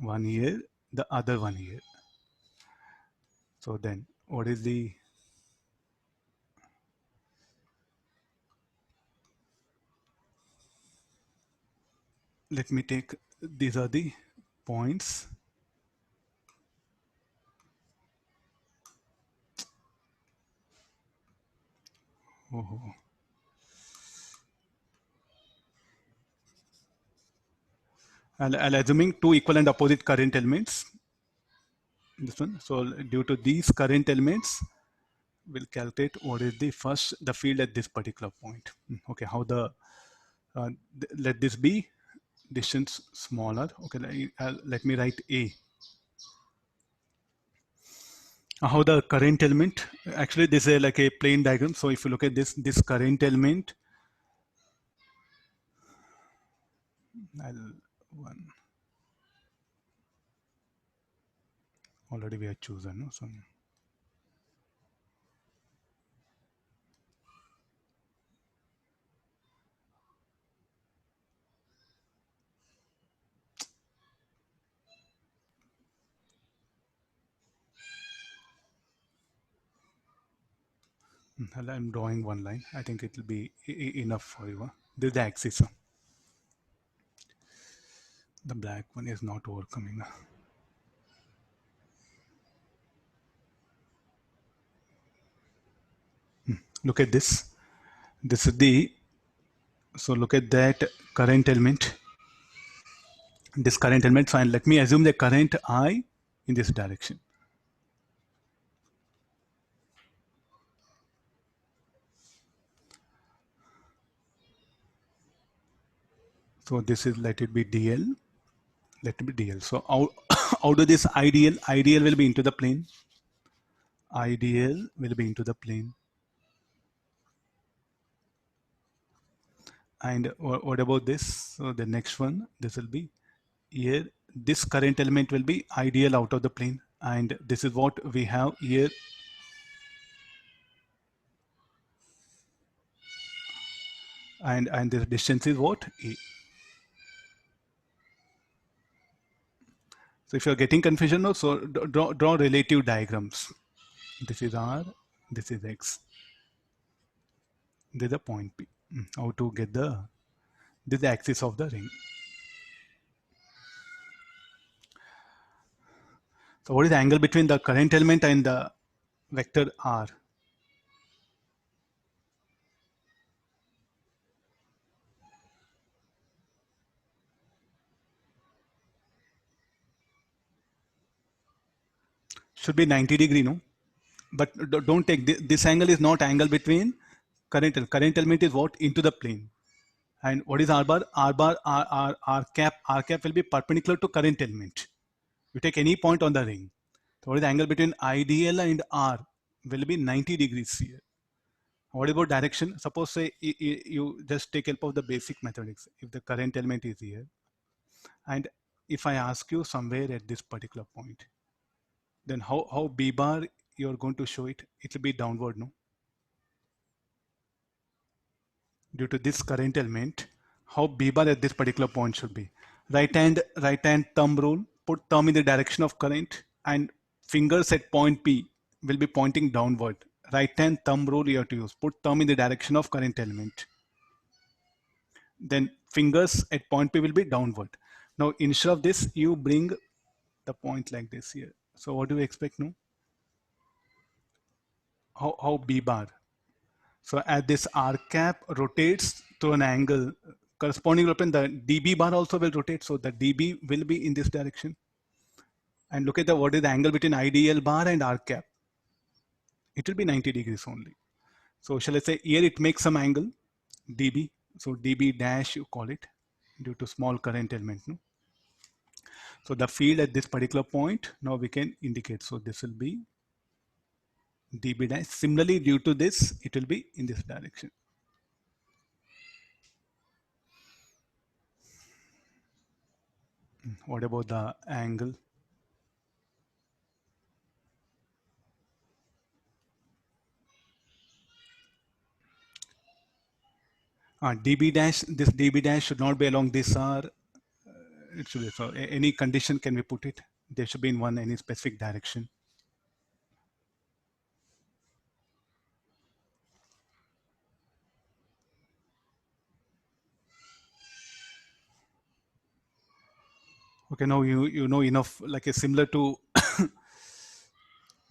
1 here, the other one here. So then what is the, let me take, these are the points. Oh. I'll assuming two equal and opposite current elements. This one. So due to these current elements, we'll calculate what is the field at this particular point. Okay, how the let this be distance smaller. Okay, let me write A. How the current element, actually this is like a plane diagram. So if you look at this current element, I'll one already we have chosen. No? So I'm drawing one line. I think it will be enough for you. Huh? This is the axis. Huh? The black one is not overcoming. Huh? Look at this. This is the, so look at that current element. This current element. So let me assume the current I in this direction. So this is, let it be DL. Let it be DL. So out of this IDL will be into the plane. IDL will be into the plane. And what about this? So the next one, this will be here. This current element will be IDL out of the plane. And this is what we have here. And the distance is what? A. So if you're getting confusion, no, so draw relative diagrams. This is R, this is X. This is the point P. How to get this is the axis of the ring. So what is the angle between the current element and the vector R? Should be 90 degree, no? But don't take this angle is not angle between current element is what? Into the plane. And what is R bar? R cap will be perpendicular to current element. You take any point on the ring. So what is the angle between IDL and R? Will be 90 degrees here. What about direction? Suppose say you just take help of the basic mathematics. If the current element is here, and if I ask you somewhere at this particular point, then how B bar you're going to show it? It will be downward, no? Due to this current element, how B bar at this particular point should be? Right hand thumb rule. Put thumb in the direction of current, and fingers at point P will be pointing downward. Right hand thumb rule you have to use. Put thumb in the direction of current element. Then fingers at point P will be downward. Now instead of this, you bring the point like this here. So what do you expect now? How B bar? So as this R cap rotates to an angle corresponding open, the DB bar also will rotate. So the DB will be in this direction. And look at what is the angle between IDL bar and R cap. It will be 90 degrees only. So shall I say here it makes some angle, DB. So DB dash you call it due to small current element. No? So the field at this particular point, now we can indicate. So this will be dB dash. Similarly, due to this, it will be in this direction. What about the angle? dB dash, this dB dash should not be along this R. it should be, so any condition can we put it? There should be in one any specific direction. Okay, now you know enough, like a similar to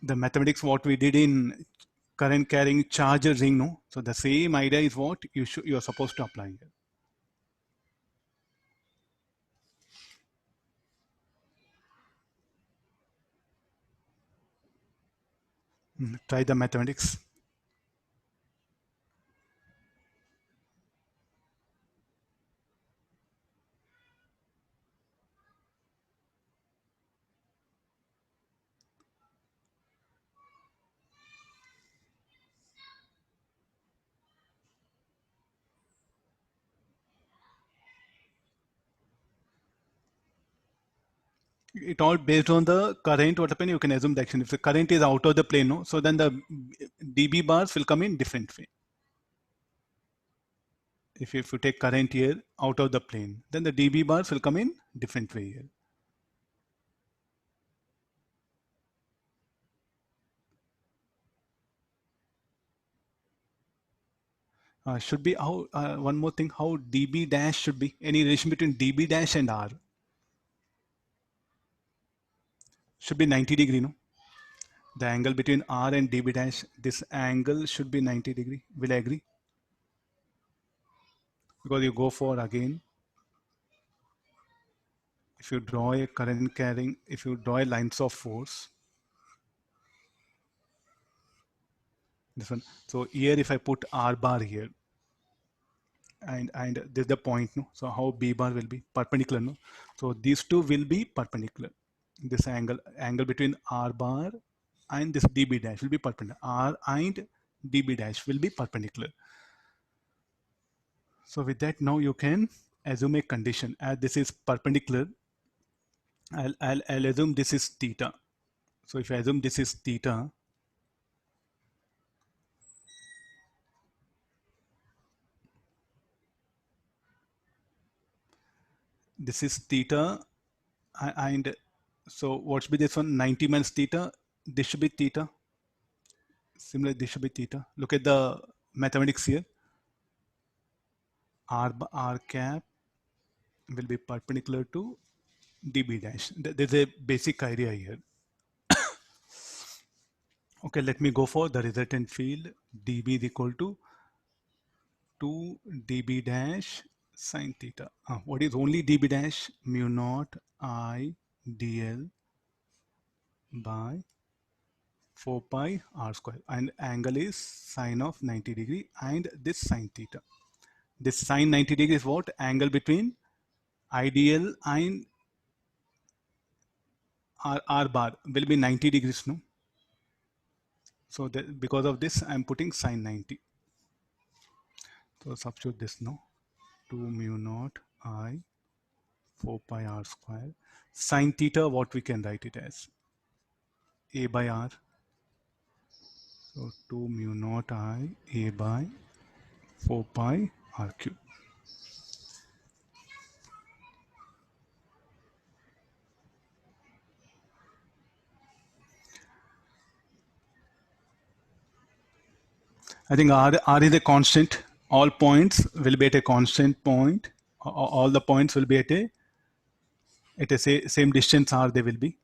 the mathematics what we did in current carrying charge ring, no? So the same idea is what you are supposed to apply here. Try the mathematics. It all based on the current. What happen? You can assume the action. If the current is out of the plane, no, so then the dB bars will come in different way. If you take current here out of the plane, then the dB bars will come in different way here. Should be how one more thing, how dB dash should be, any relation between dB dash and R should be 90 degree, no? The angle between R and dB dash, this angle should be 90 degree. Will I agree? Because you go for again, if you draw a current carrying, if you draw a lines of force, this one. So here if I put R bar here, and this is the point, no? So how B bar will be perpendicular, no? So these two will be perpendicular. This angle between R bar and this dB dash will be perpendicular. R and dB dash will be perpendicular. So with that, now you can assume a condition. As this is perpendicular, I'll assume this is theta. So if I assume this is theta, this is theta, and so what should be this one? 90 minus theta. This should be theta. Similarly, this should be theta. Look at the mathematics here. R cap will be perpendicular to dB dash. There's a basic idea here. Okay, let me go for the resultant field. dB is equal to 2 dB dash sine theta. What is only dB dash? Mu naught I dl by 4 pi r square, and angle is sine of 90 degree, and this sine theta. This sine 90 degree is what? Angle between IDL and R bar will be 90 degrees, no? So that because of this, I'm putting sine 90. So substitute this, no? 2 mu naught I 4 pi r square. Sine theta, what we can write it as? A by r. So 2 mu naught I A by 4 pi r cube. I think R is a constant. All points will be at a constant point. All the points will be at a same distance R they will be.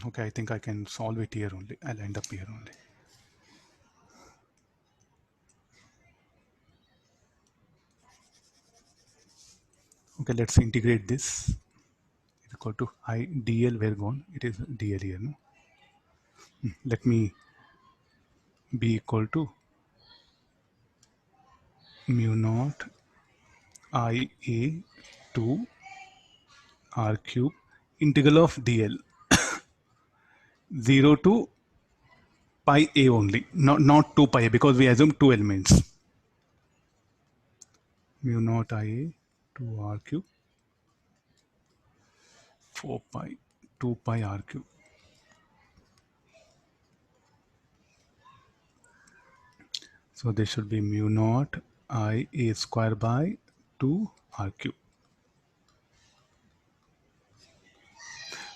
Okay, I think I can solve it here only. I'll end up here only. Okay, let's integrate this. It's equal to I dl, where gone? It is dl here, no? Let me be equal to mu naught I a 2 r cube integral of dl 0 to pi a only, not 2 pi a, because we assume two elements. Mu naught I a 2 r cube 4 pi 2 pi r cube. So this should be mu naught I a square by 2 r cube.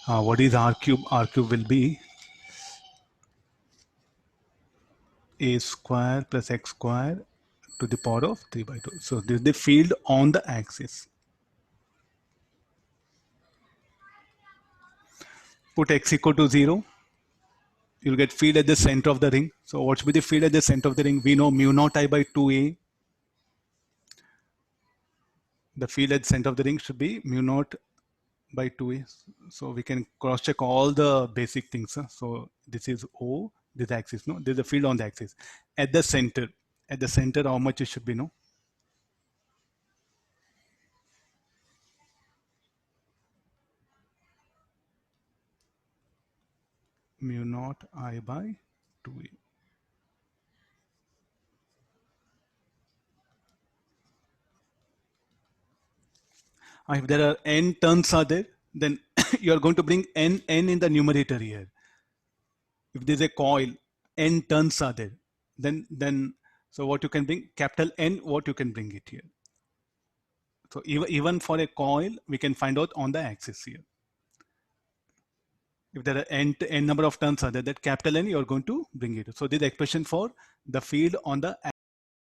What is r cube? R cube will be a square plus x square to the power of 3 by 2. So this is the field on the axis. Put x equal to 0. You'll get field at the center of the ring. So what should be the field at the center of the ring? We know mu naught I by 2a. The field at the center of the ring should be mu naught by 2a. So we can cross check all the basic things. So this is O, this axis, no? There's a field on the axis. At the center, how much it should be, no? Mu naught I by 2a. If there are n turns are there, then you are going to bring n in the numerator here. If there's a coil, n turns are there, then so what you can bring, capital N, what you can bring it here. So even for a coil, we can find out on the axis here. If there are n number of turns are there, that capital N, you are going to bring it. So this is the expression for the field on the